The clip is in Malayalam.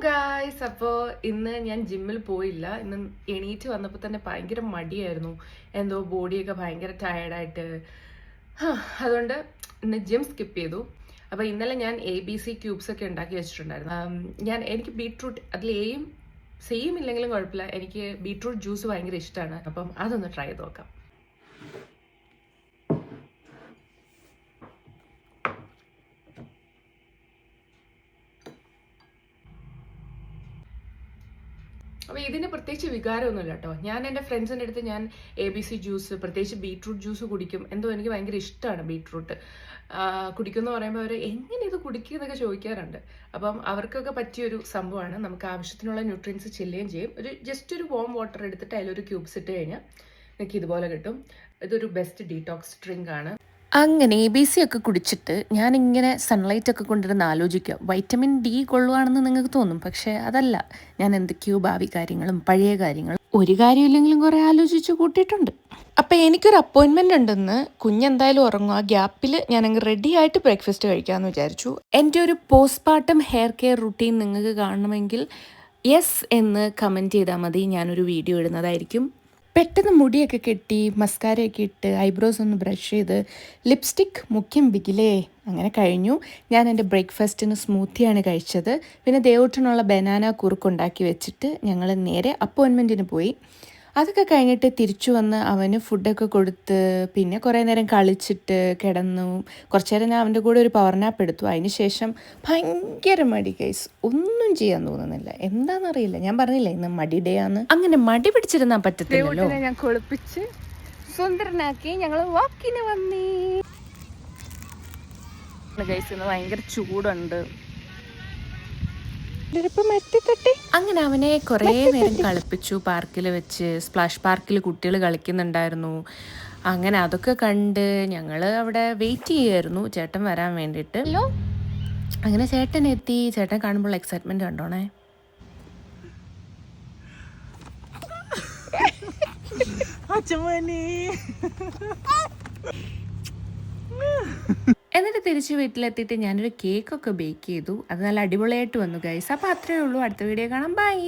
ഗായ്സ്, അപ്പോൾ ഇന്ന് ഞാൻ ജിമ്മിൽ പോയില്ല. ഇന്ന് എണീറ്റ് വന്നപ്പോൾ തന്നെ ഭയങ്കര മടിയായിരുന്നു. എന്തോ ബോഡിയൊക്കെ ഭയങ്കര ടയർഡായിട്ട്. അതുകൊണ്ട് ഇന്ന് ജിം സ്കിപ്പ് ചെയ്തു. അപ്പോൾ ഇന്നലെ ഞാൻ ABC ക്യൂബ്സ് ഒക്കെ ഉണ്ടാക്കി വെച്ചിട്ടുണ്ടായിരുന്നു. എനിക്ക് ബീട്രൂട്ട് അതിൽ എയും സെയിം ഇല്ലെങ്കിലും കുഴപ്പമില്ല. എനിക്ക് ബീട്രൂട്ട് ജ്യൂസ് ഭയങ്കര ഇഷ്ടമാണ്. അപ്പം അതൊന്ന് ട്രൈ ചെയ്ത് നോക്കാം. അപ്പോൾ ഇതിന് പ്രത്യേകിച്ച് വികാരമൊന്നുമില്ല കേട്ടോ. ഞാൻ എൻ്റെ ഫ്രണ്ട്സിൻ്റെ അടുത്ത് ഞാൻ ABC ജ്യൂസ്, പ്രത്യേകിച്ച് ബീട്രൂട്ട് ജ്യൂസ് കുടിക്കും. എന്തോ എനിക്ക് ഭയങ്കര ഇഷ്ടമാണ് ബീട്രൂട്ട് കുടിക്കുമെന്ന് പറയുമ്പോൾ അവർ എങ്ങനെ ഇത് കുടിക്കുക എന്നൊക്കെ ചോദിക്കാറുണ്ട്. അപ്പം അവർക്കൊക്കെ പറ്റിയൊരു സംഭവമാണ്. നമുക്ക് ആവശ്യത്തിനുള്ള ന്യൂട്രിയൻസ് ചെല്ലുകയും ചെയ്യും. ജസ്റ്റ് ഒരു വാം വാട്ടർ എടുത്തിട്ട് അതിലൊരു ക്യൂബ്സ് ഇട്ട് കഴിഞ്ഞാൽ എനിക്ക് ഇതുപോലെ കിട്ടും. ഇതൊരു ബെസ്റ്റ് ഡീടോക്സ് ഡ്രിങ്ക് ആണ്. അങ്ങനെ ABC ഒക്കെ കുടിച്ചിട്ട് ഞാനിങ്ങനെ സൺലൈറ്റ് ഒക്കെ കൊണ്ടിരുന്ന് ആലോചിക്കുക, വൈറ്റമിൻ D കൊള്ളുവാണെന്ന് നിങ്ങൾക്ക് തോന്നും. പക്ഷേ അതല്ല, ഞാൻ എന്തൊക്കെയോ ഭാവി കാര്യങ്ങളും പഴയ കാര്യങ്ങളും ഒരു കാര്യമില്ലെങ്കിലും കുറേ ആലോചിച്ച് കൂട്ടിയിട്ടുണ്ട്. അപ്പം എനിക്കൊരു അപ്പോയിൻമെൻ്റ് ഉണ്ടെന്ന്. കുഞ്ഞെന്തായാലും ഉറങ്ങും. ആ ഗ്യാപ്പിൽ ഞാനങ്ങ് റെഡി ആയിട്ട് ബ്രേക്ക്ഫാസ്റ്റ് കഴിക്കാമെന്ന് വിചാരിച്ചു. എൻ്റെ ഒരു പോസ്റ്റ്പാർട്ടം ഹെയർ കെയർ റുട്ടീൻ നിങ്ങൾക്ക് കാണണമെങ്കിൽ യെസ് എന്ന് കമൻറ്റ് ചെയ്താൽ മതി. ഞാനൊരു വീഡിയോ ഇടുന്നതായിരിക്കും. പെട്ടെന്ന് മുടിയൊക്കെ കെട്ടി മസ്കാരയൊക്കെ ഇട്ട് ഐബ്രോസ് ഒന്ന് ബ്രഷ് ചെയ്ത് ലിപ്സ്റ്റിക് മുഖ്യം ബിഗിലേ അങ്ങനെ കഴിഞ്ഞു. ഞാൻ എൻ്റെ ബ്രേക്ക്ഫാസ്റ്റിന് സ്മൂത്തിയാണ് കഴിച്ചത്. പിന്നെ ദേവൂട്ടനുള്ള ബനാന കുറുക്കുണ്ടാക്കി വെച്ചിട്ട് ഞങ്ങൾ നേരെ അപ്പോയിൻമെൻറ്റിന് പോയി. അതൊക്കെ കഴിഞ്ഞിട്ട് തിരിച്ചു വന്ന് അവന് ഫുഡൊക്കെ കൊടുത്ത് പിന്നെ കുറേ നേരം കളിച്ചിട്ട് കിടന്നു. കുറച്ച് നേരം ഞാൻ അവൻ്റെ കൂടെ ഒരു പവർ നാപ്പ് എടുത്തു. അതിന് ശേഷം ഭയങ്കര മടി ഗൈസ്, ഒന്നും ചെയ്യാൻ തോന്നുന്നില്ല. എന്താണെന്നറിയില്ല. ഞാൻ പറഞ്ഞില്ലേ ഇന്ന് മടി ഡേ ആണ്. അങ്ങനെ മടി പിടിച്ചിരുന്നാൽ പറ്റത്തില്ലല്ലോ. ഞാൻ കുളിപ്പിച്ച് സുന്ദരനാക്കി ഞങ്ങൾ വാക്കിന് വന്നേ. ഗൈസ്, ഇന്ന് ഭയങ്കര ചൂടുണ്ട്. അങ്ങനെ അവനെ കുറേ നേരം കളിപ്പിച്ചു. പാർക്കിൽ വെച്ച് സ്പ്ലാഷ് പാർക്കിൽ കുട്ടികൾ കളിക്കുന്നുണ്ടായിരുന്നു. അങ്ങനെ അതൊക്കെ കണ്ട് ഞങ്ങൾ അവിടെ വെയിറ്റ് ചെയ്യുമായിരുന്നു ചേട്ടൻ വരാൻ വേണ്ടിയിട്ട്. അങ്ങനെ ചേട്ടൻ എത്തി. ചേട്ടൻ കാണുമ്പോൾ എക്സൈറ്റ്മെന്റ് കണ്ടോണേ. എന്നിട്ട് തിരിച്ച് വീട്ടിലെത്തിയിട്ട് ഞാനൊരു കേക്കൊക്കെ ബേക്ക് ചെയ്തു. അത് നല്ല അടിപൊളിയായിട്ട് വന്നു ഗൈസ്. അപ്പോൾ അത്രയേ ഉള്ളൂ. അടുത്ത വീഡിയോ കാണാം. ബൈ.